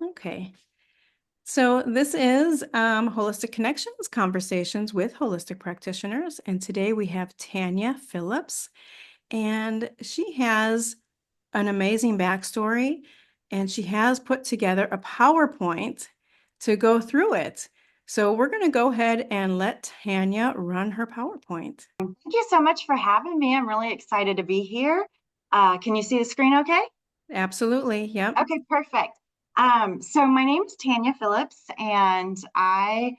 Okay. So this is Holistic Connections, Conversations with Holistic Practitioners. And today we have Tanya Phillips, and she has an amazing backstory, and she has put together a PowerPoint to go through it. So we're going to go ahead and let Tanya run her PowerPoint. Thank you so much for having me. I'm really excited to be here. Can you see the screen okay? Absolutely. Yep. Okay, perfect. So my name's Tanya Phillips, and I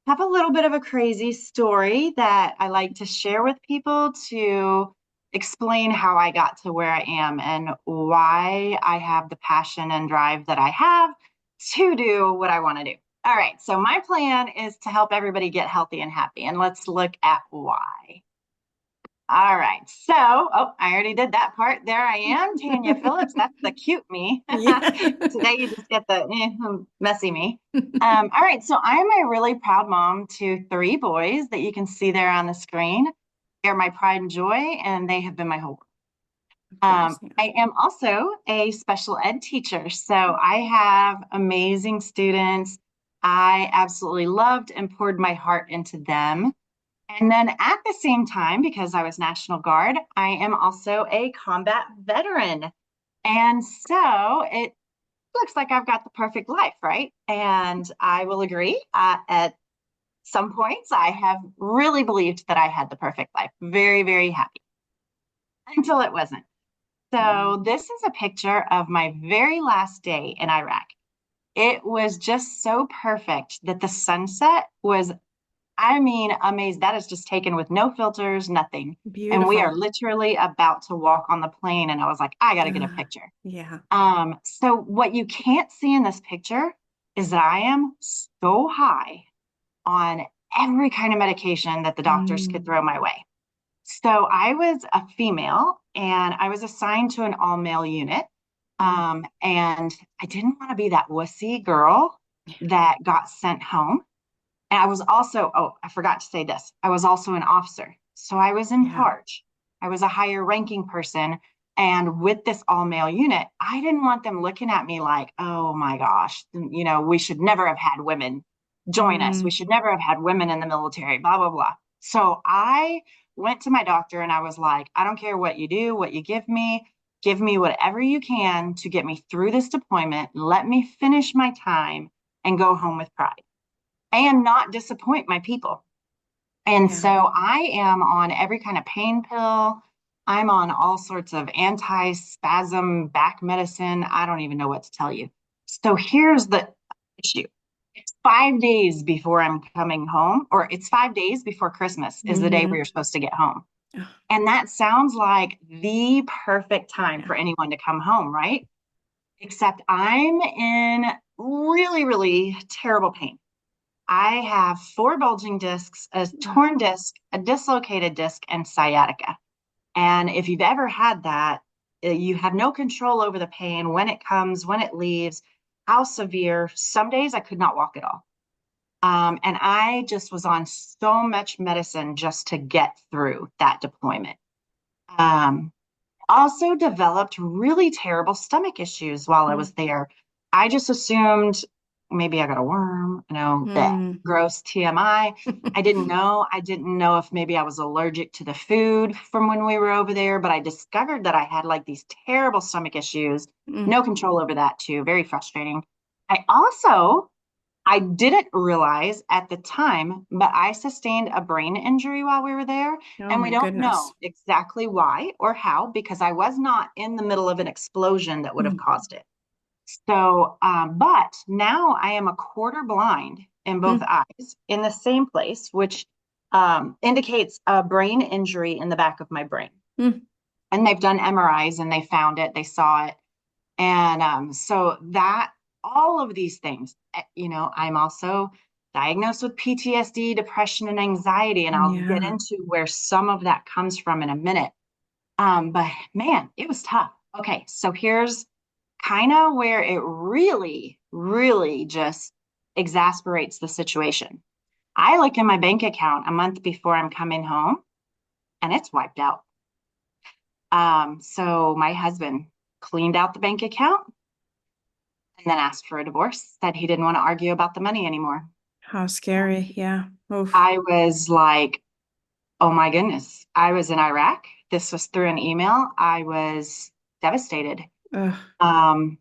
have a little bit of a crazy story that I like to share with people to explain how I got to where I am and why I have the passion and drive that I have to do what I want to do. All right, so my plan is to help everybody get healthy and happy, and let's look at why. All right. So, oh, I already did that part. There I am, Tanya Phillips. That's the cute me. Yeah. Today you just get the messy me. All right. So I'm a really proud mom to three boys that you can see there on the screen. They're my pride and joy, and they have been my whole world. Of course, yeah. I am also a special ed teacher. So I have amazing students. I absolutely loved and poured my heart into them. And then at the same time, because I was National Guard, I am also a combat veteran. And so it looks like I've got the perfect life, right? And I will agree. At some points, I have really believed that I had the perfect life. Very, very happy until it wasn't. Mm. So this is a picture of my very last day in Iraq. It was just so perfect that the sunset was, I mean, amazing. That is just taken with no filters, nothing. And we are Beautiful. literally about to walk on the plane. And I was like, I got to get a picture. Yeah. So what you can't see in this picture is that I am so high on every kind of medication that the doctors could Mm. throw my way. So I was a female and I was assigned to an all male unit. Mm. And I didn't want to be that wussy girl that got sent home. And I was also, oh, I forgot to say this. I was also an officer. So I was in Yeah. charge. I was a higher ranking person. And with this all male unit, I didn't want them looking at me like, oh my gosh, we should never have had women join us. We Mm. should never have had women in the military, blah, blah, blah. So I went to my doctor and I was like, I don't care what you do, what you give me whatever you can to get me through this deployment. Let me finish my time and go home with pride and not disappoint my people. And Yeah. so I am on every kind of pain pill. I'm on all sorts of anti-spasm back medicine. I don't even know what to tell you. So here's the issue. It's 5 days before I'm coming home, or it's 5 days before Christmas is the day where Mm-hmm. you're supposed to get home. Oh, And that sounds like the perfect time yeah. for anyone to come home, right? Except I'm in really, really terrible pain. I have four bulging discs, a Oh, torn disc, a dislocated disc, and sciatica. And if you've ever had that, you have no control over the pain, when it comes, when it leaves, how severe. Some days I could not walk at all. And I just was on so much medicine just to get through that deployment. Um, Also developed really terrible stomach issues while I mm. was there. I just assumed maybe I got a worm, that Mm. gross TMI. I didn't know. I didn't know if maybe I was allergic to the food from when we were over there, but I discovered that I had like these terrible stomach issues, Mm. no control over that too. Very frustrating. I didn't realize at the time, but I sustained a brain injury while we were there. Oh And we my don't know goodness. exactly why or how, because I was not in the middle of an explosion that would have Mm. caused it. So, but now I am a quarter blind in both Mm. eyes in the same place, which indicates a brain injury in the back of my brain. Mm. And they've done MRIs and they found it, they saw it. And so that all of these things, I'm also diagnosed with PTSD, depression, and anxiety. And I'll get Yeah. into where some of that comes from in a minute. But man, it was tough. Okay, so here's kind of where it really, really just exasperates the situation. I look in my bank account a month before I'm coming home and it's wiped out. So my husband cleaned out the bank account and then asked for a divorce, said he didn't want to argue about the money anymore. How scary. Yeah. Oof. I was like, oh my goodness. I was in Iraq. This was through an email. I was devastated. Ugh. Um,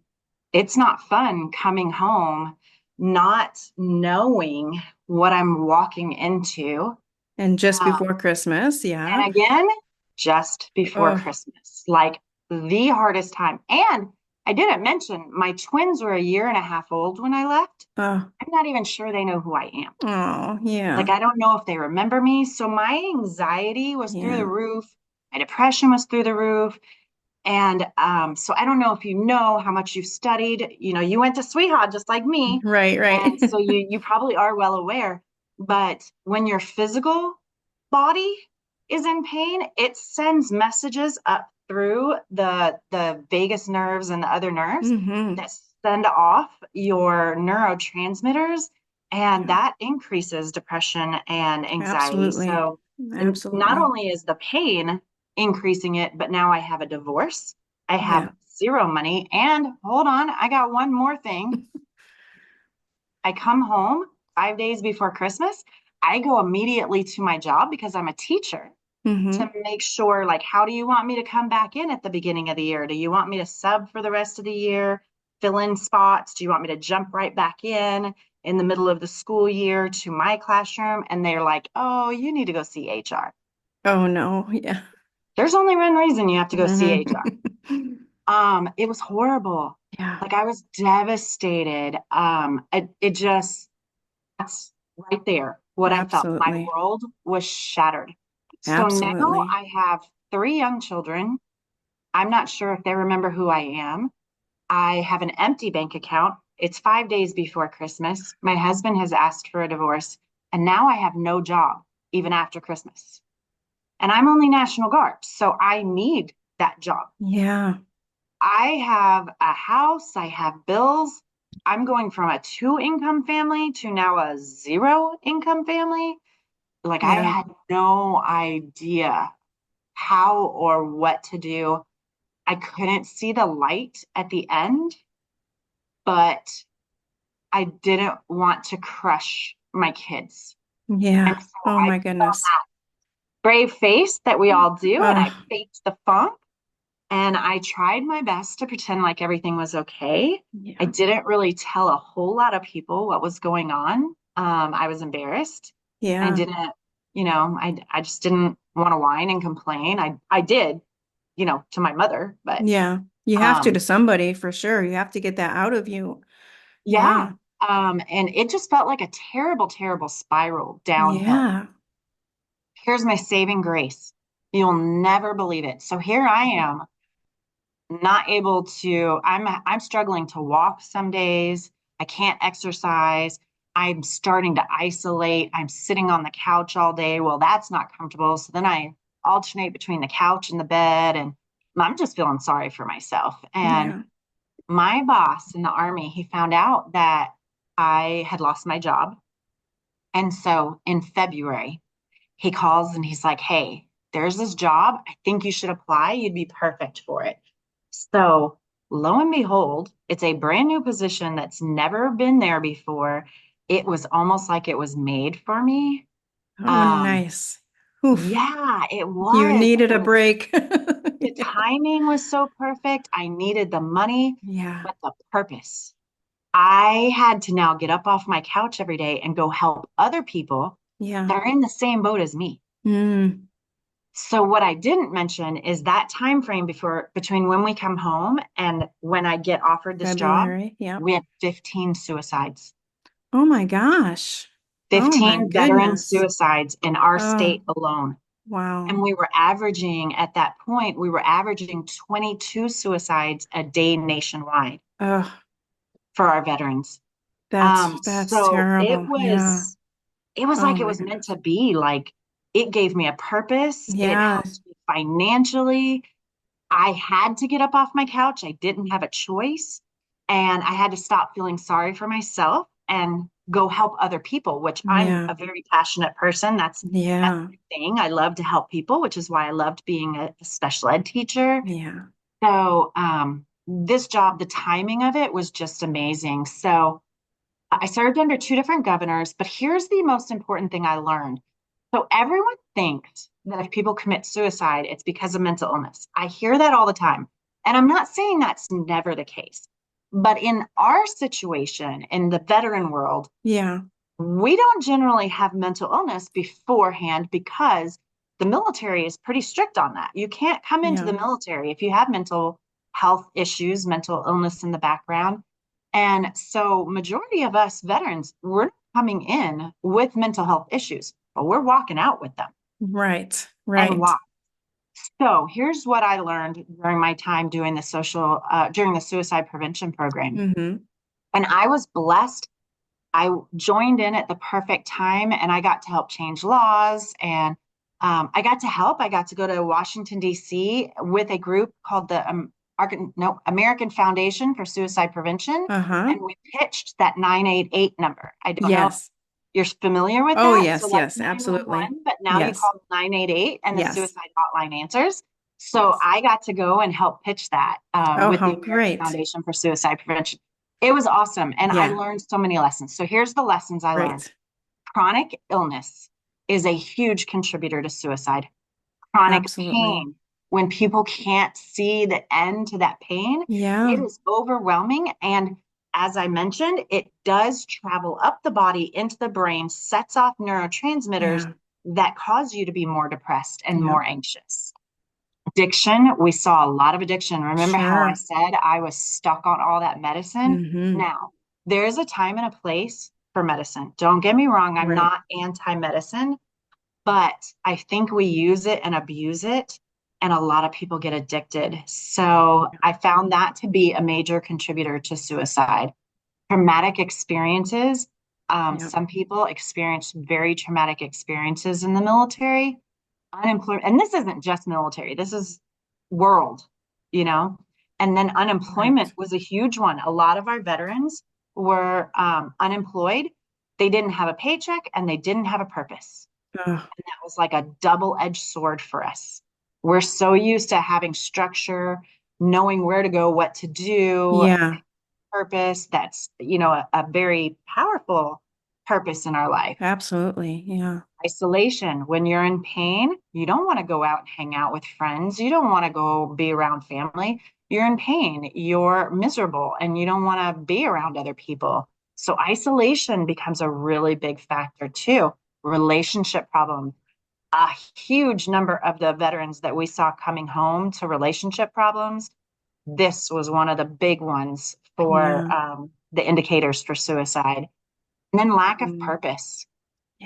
it's not fun coming home not knowing what I'm walking into. And just Um, before Christmas. Yeah. and again, just before Oh, Christmas, like the hardest time. And I didn't mention my twins were a year and a half old when I left. oh, I'm not even sure they know who I am. oh, yeah. Like, I don't know if they remember me. So my anxiety was through the Yeah. roof. My depression was through the roof. And so I don't know if you know how much you've studied. You know, you went to Sweetheart just like me. Right, right. And so you probably are well aware. But when your physical body is in pain, it sends messages up through the vagus nerves and the other nerves Mm-hmm. that send off your neurotransmitters, and Yeah. that increases depression and anxiety. Absolutely. So, and not Absolutely. only is the pain increasing it, but now I have a divorce. I Yeah. have zero money. And hold on, I got one more thing. I come home 5 days before Christmas. I go immediately to my job because I'm a teacher to Mm-hmm. make sure, like, how do you want me to come back in at the beginning of the year? Do you want me to sub for the rest of the year, fill in spots? Do you want me to jump right back in the middle of the school year to my classroom? And they're like, oh, you need to go see HR. Oh no. Yeah. There's only one reason you have to go see HR. Mm-hmm. It was horrible. Yeah. Like, I was devastated. It just, that's right there. What I felt, my Absolutely. world was shattered. So now Absolutely. I have three young children. I'm not sure if they remember who I am. I have an empty bank account. It's 5 days before Christmas. My husband has asked for a divorce, and now I have no job even after Christmas. And I'm only National Guard, so I need that job. Yeah. I have a house, I have bills. I'm going from a two-income family to now a zero-income family. Like, I Yeah. had no idea how or what to do. I couldn't see the light at the end, but I didn't want to crush my kids. And Yeah. so Oh I my put on goodness. that brave face that we all do, and I Oh, faked the funk. And I tried my best to pretend like everything was okay. I yeah. didn't really tell a whole lot of people what was going on. I was embarrassed. I Yeah. didn't, I just didn't want to whine and complain. I did, to my mother, but Yeah. You have to um, somebody for sure. You have to get that out of you. yeah. Yeah. And it just felt like a terrible, terrible spiral downhill. Yeah. Here's my saving grace. You'll never believe it. So here I am, not able to, I'm struggling to walk some days. I can't exercise. I'm starting to isolate. I'm sitting on the couch all day. Well, that's not comfortable. So then I alternate between the couch and the bed, and I'm just feeling sorry for myself. And Yeah. my boss in the Army, he found out that I had lost my job. And so in February, he calls and he's like, hey, there's this job. I think you should apply. You'd be perfect for it. So lo and behold, it's a brand new position that's never been there before. It was almost like it was made for me. Oh, Um, nice. Oof. yeah, it You was. needed a And break. the Yeah. timing was so perfect. I needed the money, Yeah. but the purpose. I had to now get up off my couch every day and go help other people Yeah. that are in the same boat as me. Mm. So what I didn't mention is that time frame before between when we come home and when I get offered this job, February. Yeah. we had 15 suicides, Oh my gosh. Oh my 15 veteran goodness. suicides in our Oh, state alone. And wow. we were averaging at that point, we were averaging 22 suicides a day nationwide Oh, for our veterans. that's So it terrible. Yeah. was it was Oh like it my was meant goodness. to be. Like, it gave me a purpose. It Yeah. helped me financially. I had to get up off my couch. I didn't have a choice. And I had to stop feeling sorry for myself and go help other people, which I'm Yeah. a very passionate person. That's Yeah. my thing. I love to help people, which is why I loved being a special ed teacher. Yeah. So this job, the timing of it was just amazing. So I served under two different governors, but here's the most important thing I learned. So everyone thinks that if people commit suicide, it's because of mental illness. I hear that all the time. And I'm not saying that's never the case. But in our situation, in the veteran world, Yeah. we don't generally have mental illness beforehand because the military is pretty strict on that. You can't come into Yeah. the military if you have mental health issues, mental illness in the background. And so majority of us veterans, we're coming in with mental health issues, but we're walking out with them. Right. And Right. why? So here's what I learned during my time doing during the suicide prevention program. Mm-hmm. And I was blessed. I joined in at the perfect time and I got to help change laws. And I got to help. I got to go to Washington, D.C. with a group called the American Foundation for Suicide Prevention. Uh-huh. And we pitched that 988 number. I don't know if Yes. you're familiar with Oh, that. So yes, that's yes, absolutely. 911, but now you Yes. call it 988 and the Yes. suicide hotline answers. So Yes. I got to go and help pitch that Oh, with how the American great. Foundation for Suicide Prevention. It was awesome. And I Yeah. learned so many lessons. So here's the lessons I learned. Great. Chronic illness is a huge contributor to suicide. Chronic Absolutely. pain, when people can't see the end to that pain, it Yeah. is overwhelming. And as I mentioned, it does travel up the body into the brain, sets off neurotransmitters Yeah. that cause you to be more depressed and Yeah. more anxious. Addiction, we saw a lot of addiction. Remember how I Sure. said I was stuck on all that medicine? Mm-hmm. Now, there is a time and a place for medicine. Don't get me wrong, I'm Right. not anti medicine, but I think we use it and abuse it, and a lot of people get addicted. So I found that to be a major contributor to suicide. Traumatic experiences. Yeah. Some people experience very traumatic experiences in the military. Unemployment, and this isn't just military, this is world, you know? And then unemployment Right. was a huge one. A lot of our veterans were unemployed. They didn't have a paycheck and they didn't have a purpose. Oh, And that was like a double-edged sword for us. We're so used to having structure, knowing where to go, what to do, yeah. purpose. That's, a very powerful purpose in our life. Absolutely. Yeah. Isolation. When you're in pain, you don't want to go out and hang out with friends. You don't want to go be around family. You're in pain. You're miserable and you don't want to be around other people. So isolation becomes a really big factor too. Relationship problems. A huge number of the veterans that we saw coming home to relationship problems, this was one of the big ones for Yeah. the indicators for suicide. And then lack of Mm. purpose,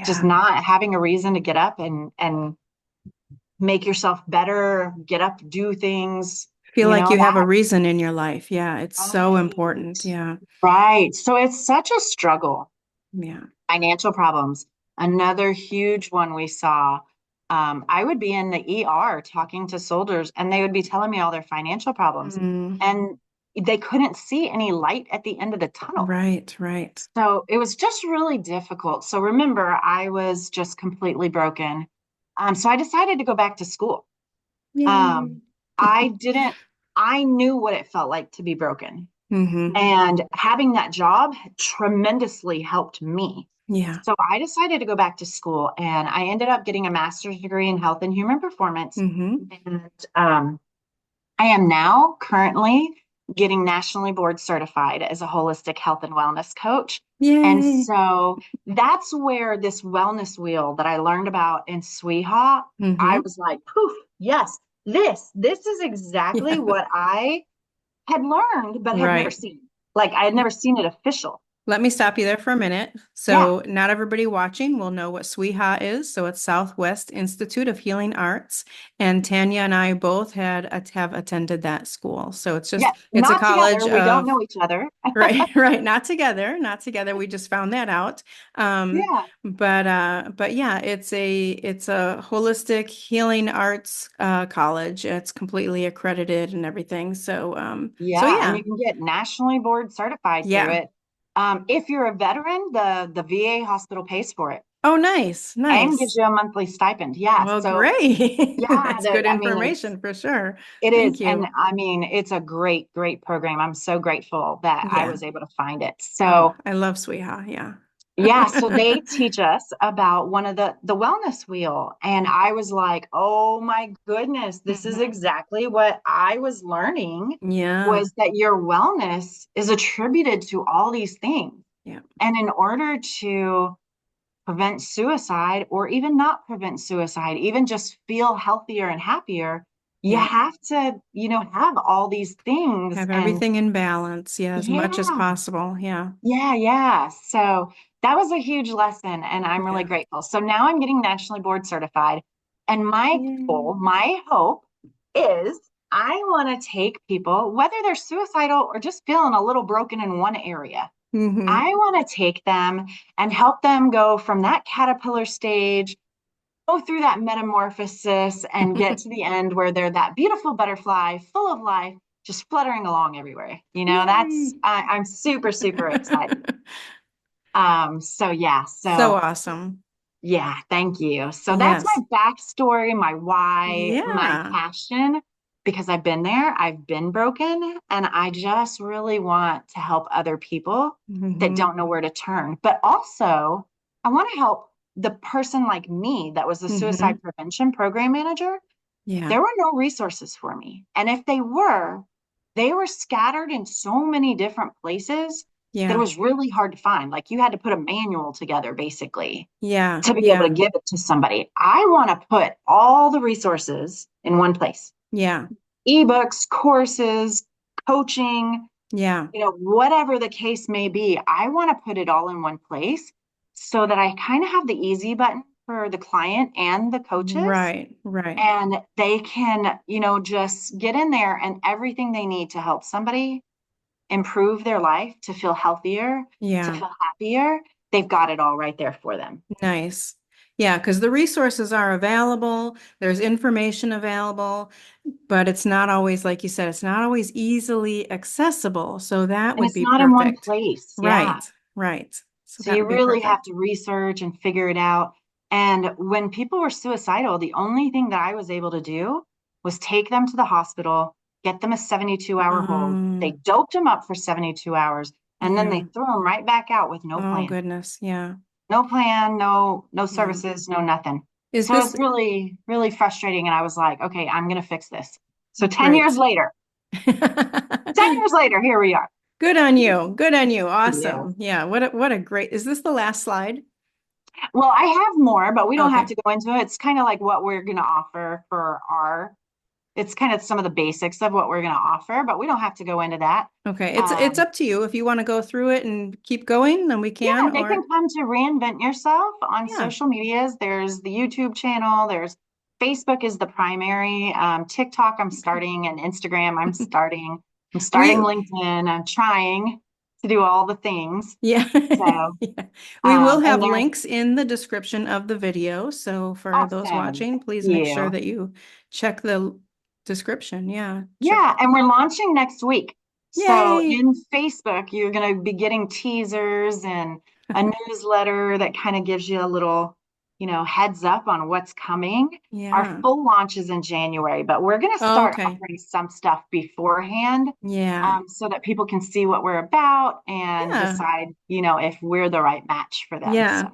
just Yeah. not having a reason to get up and make yourself better, get up, do things, Feel like you have a that. reason in your life. Yeah. It's so important. Right. Yeah. Right. So it's such a struggle. Yeah. Financial problems, another huge one we saw. I would be in the ER talking to soldiers, and they would be telling me all their financial problems, Mm. and they couldn't see any light at the end of the tunnel. Right. Right. So it was just really difficult. So remember, I was just completely broken. So I decided to go back to school. Yay. Um, I didn't, I knew what it felt like to be broken. Mm-hmm. And having that job tremendously helped me. Yeah. So I decided to go back to school and I ended up getting a master's degree in health and human performance. Mm-hmm. And I am now currently getting nationally board certified as a holistic health and wellness coach. And Yay. so that's where this wellness wheel that I learned about in SWEHA, I Mm-hmm. was like, poof, yes, this is exactly Yeah. what I had learned, but had never Right. seen. Like I had never seen it official. Let me stop you there for a minute. Yeah. So, not everybody watching will know what SWIHA is. So, it's Southwest Institute of Healing Arts. And Tanya and I both have attended that school. So, Yeah. it's a Not college together. We don't of know each other. right, right. Not together, not together. We just found that out. Um, Yeah. but yeah, it's a holistic healing arts college. It's completely accredited and everything. So Yeah, and yeah, you can get nationally board certified through yeah. it. If you're a veteran, the VA hospital pays for it. Oh, nice, and gives nice. you a monthly stipend. Yeah. Well, So great. yeah, That's good I mean, information for sure. it is. Thank And you. I mean, it's a great program. I'm so grateful that I Yeah. was able to find it. Oh, So I love Sweeha. Yeah. yeah, so they teach us about one of the wellness wheel. And I was like, oh my goodness, this is Mhm. exactly what I was learning Yeah. was that your wellness is attributed to all these things. Yeah. And in order to prevent suicide or even not prevent suicide, even just feel healthier and happier, you Yeah. have to, have all these things. Have And everything in balance. Yeah, as much as yeah, possible. Yeah. yeah. So that was a huge lesson, and I'm really Yeah. grateful. So now I'm getting nationally board certified. And my goal, Yay. my hope is I want to take people, whether they're suicidal or just feeling a little broken in one area, Hmm. I want to take them and help them go from that caterpillar stage, go through that metamorphosis, and get to the end where they're that beautiful butterfly full of life, just fluttering along everywhere. Yay. I'm super excited. So yeah, So awesome. yeah, thank you. So that's Yes. my backstory, my why, my Yeah. passion, because I've been there, I've been broken, and I just really want to help other people that Hmm. don't know where to turn. But also, I want to help the person like me that was the suicide Hmm. prevention program manager. Yeah. There were no resources for me. And if they were scattered in so many different places that it Yeah. was really hard to find. Like you had to put a manual together basically Yeah. to be able to Yeah. give it to somebody. I want to put all the resources in one place. Yeah. Ebooks, courses, coaching, Yeah. whatever the case may be. I want to put it all in one place so that I kind of have the easy button for the client and the coaches Right. Right. and they can, just get in there and everything they need to help somebody improve their life, to feel healthier, to Yeah. feel happier. They've got it all right there for them. Nice. Yeah, because the resources are available, there's information available, but it's not always, like you said, it's not always easily accessible. So that And would it's be not in one perfect. place. Yeah. Right, right. So So that you would be really have perfect. to research and figure it out. And when people were suicidal, the only thing that I was able to do was take them to the hospital, get them a 72-hour hold. They Um, doped them up for 72 hours, and then they yeah. threw them right back out with no Oh, plan. goodness. Yeah. No plan, no Yeah. services, no nothing. Is So it this was really frustrating. And I was like, okay, I'm going to fix this. So 10 years great? later, 10 years later, here we are. Good on you. Good on you. Yeah. Awesome. Yeah. What a great, is this the last slide? Well, I have more, but we don't have Okay. to go into it. It's kind of like what we're going to offer for it's kind of some of the basics of what we're going to offer, but we don't have to go into that. Okay. It's Um, up to you. If you want to go through it and keep going, then we can, yeah, they can or come to Reinvent Yourself on yeah. social medias. There's the YouTube channel. There's Facebook is the primary. TikTok, I'm starting, and Instagram, I'm starting. I'm starting We LinkedIn. I'm trying to do all the things. yeah. So, Yeah. We will and have there's links in the description of the video. So for those awesome. watching, Thank please make sure you. that you check the description. Yeah. Check. Yeah, and we're launching next week. So Yay. in Facebook, you're going to be getting teasers and a newsletter that kind of gives you a little, heads up on what's coming. Our Yeah. full launch is in January, but we're going to start Okay. offering some stuff beforehand, Yeah. so that people can see what we're about and Yeah. decide, if we're the right match for them. So Yeah.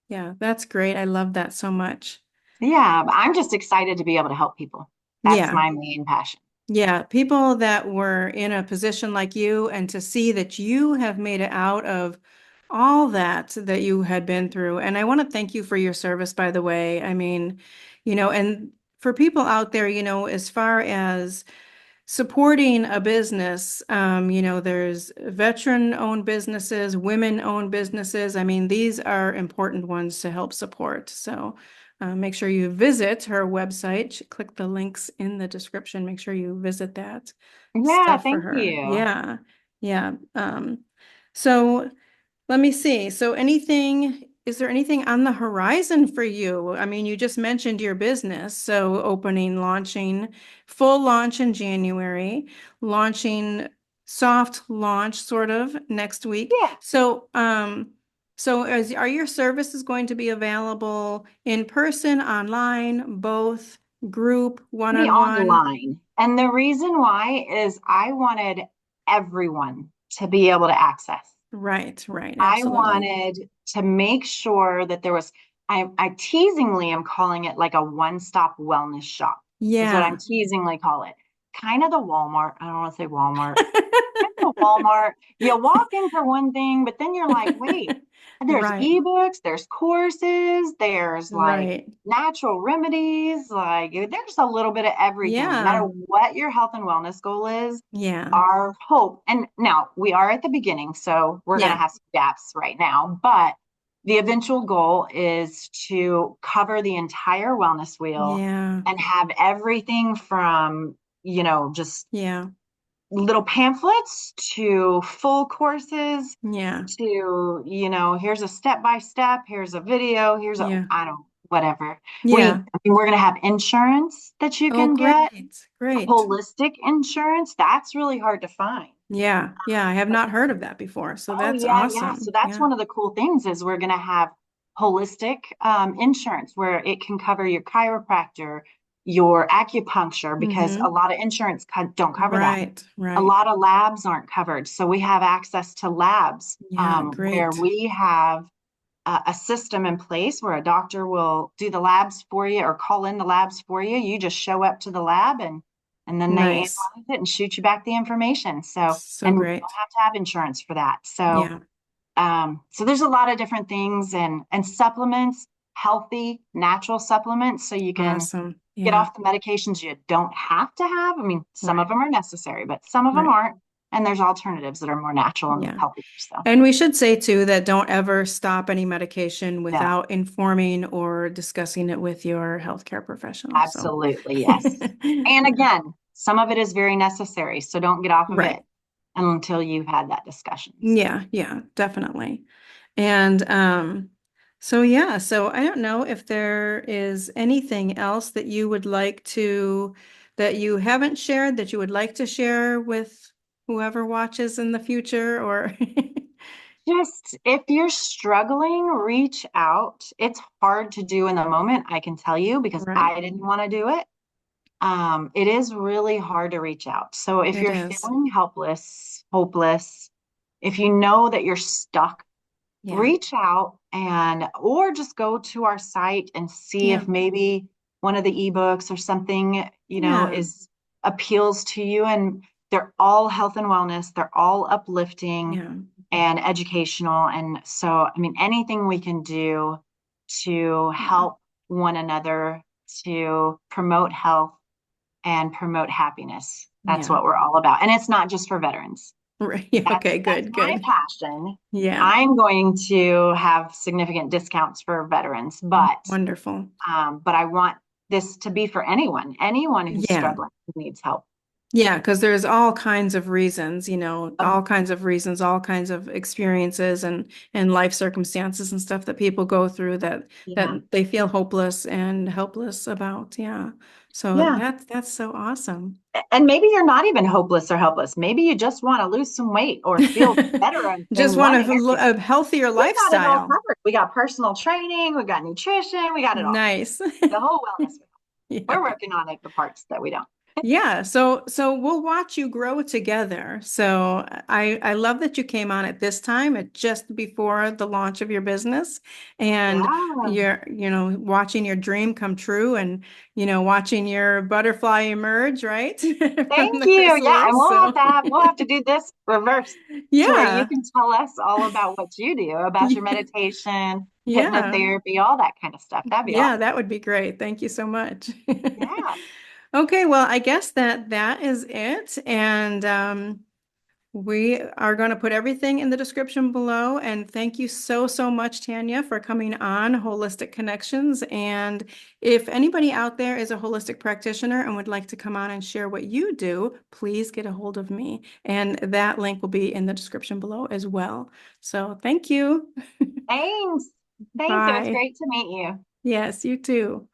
Yeah. That's great. I love that so much. yeah, I'm just excited to be able to help people. That's Yeah. my main passion. Yeah, people that were in a position like you and to see that you have made it out of all that you had been through. And I want to thank you for your service, by the way. I mean, and for people out there, as far as supporting a business, there's veteran-owned businesses, women-owned businesses. I mean, these are important ones to help support. So make sure you visit her website. Click the links in the description. Make sure you visit that Yeah, stuff for thank her. you. Yeah, yeah. So let me see. So is there anything on the horizon for you? I mean, you just mentioned your business. So launching, full launch in January, launching soft launch sort of next week. Yeah. So, So are your services going to be available in person, online, both, group, Be one-on-one? online. And the reason why is I wanted everyone to be able to access. Right, right, I absolutely. wanted to make sure that there was, I teasingly am calling it like a one-stop wellness shop, is what I'm Yeah. teasingly call it. Kind of the Walmart. I don't want to say Walmart. Kind of Walmart. You walk in for one thing, but then you're like, wait, there's Right, ebooks, there's courses, there's like right. natural remedies, like there's a little bit of everything. No matter Yeah, what your health and wellness goal is, yeah, our hope, and now we are at the beginning, so we're going to yeah, have some gaps right now, but the eventual goal is to cover the entire wellness wheel yeah, and have everything from, just yeah, little pamphlets to full courses yeah, to, here's a step by step, here's a video, here's a, yeah, I don't, whatever. yeah. I mean, we're going to have insurance that you Oh, can get, great, great. holistic insurance. That's really hard to find. Yeah, yeah, I have not heard of that before, so Oh, that's yeah, yeah. So awesome. that's Yeah. one of the cool things is we're going to have holistic insurance where it can cover your chiropractor, your acupuncture, because a Mm-hmm. lot of insurance don't cover that. Right, A right. lot of labs aren't covered. So we have access to labs Yeah, where great. we have a system in place where a doctor will do the labs for you or call in the labs for you. You just show up to the lab and then they Nice. analyze it and shoot you back the information. So, So and you don't great. have to have insurance for that. So, Yeah, so there's a lot of different things and supplements, healthy, natural supplements, so you can awesome. get Yeah, off the medications you don't have to have. I mean, some of right, them are necessary, but some of them right. aren't. And there's alternatives that are more natural and Yeah. healthier. So, And we should say too that don't ever stop any medication yeah. without informing or discussing it with your healthcare professional. So, Absolutely, yes. And yeah, again, some of it is very necessary, so don't get off of right. it until you've had that discussion. So, Yeah, yeah, definitely. And so yeah, so I don't know if there is anything else that you would like to that you haven't shared that you would like to share with whoever watches in the future or just if you're struggling, reach out. It's hard to do in the moment, I can tell you, because right. I didn't want to do it. It is really hard to reach out. So if It you're is. feeling helpless, hopeless, if you know that you're stuck, Yeah. reach out and or just go to our site and see Yeah. if maybe one of the ebooks or something, Yeah. is appeals to you. And they're all health and wellness, they're all uplifting Yeah. and educational. And so, I mean, anything we can do to Yeah. help one another to promote health and promote happiness. That's Yeah. what we're all about. And it's not just for veterans. Right. Yeah. Okay, That's good, my good. passion. Yeah. I'm going to have significant discounts for veterans, Wonderful. but I want this to be for anyone who's Yeah. struggling, who needs help. Yeah, because there's all kinds of reasons, Oh, all kinds of reasons, all kinds of experiences and life circumstances and stuff that people go through yeah. that they feel hopeless and helpless about. Yeah. So Yeah. that's so awesome. And maybe you're not even hopeless or helpless. Maybe you just want to lose some weight or feel better in Just want one a, area. a healthier We got it all lifestyle. covered. We got personal training, we got nutrition, we got it all. Nice. The whole wellness. We're Yeah. working on it, the parts that we don't. Yeah, so we'll watch you grow together. So I love that you came on at this time, at just before the launch of your business, and Yeah. you're, watching your dream come true, and watching your butterfly emerge, right, from Thank the you. Yeah, and chrysalis. So we'll have to do this reverse to where you yeah, can tell us all about what you do, about your meditation, yeah, hypnotherapy, all that kind of stuff. That'd be yeah, awesome. that would be great. Thank you so much. Yeah. Okay, well, I guess that is it, and we are going to put everything in the description below. And thank you so, so much, Tanya, for coming on Holistic Connections. And if anybody out there is a holistic practitioner and would like to come on and share what you do, please get a hold of me. And that link will be in the description below as well. So thank you. Thanks. Thanks. It was Bye. great to meet you. Yes, you too.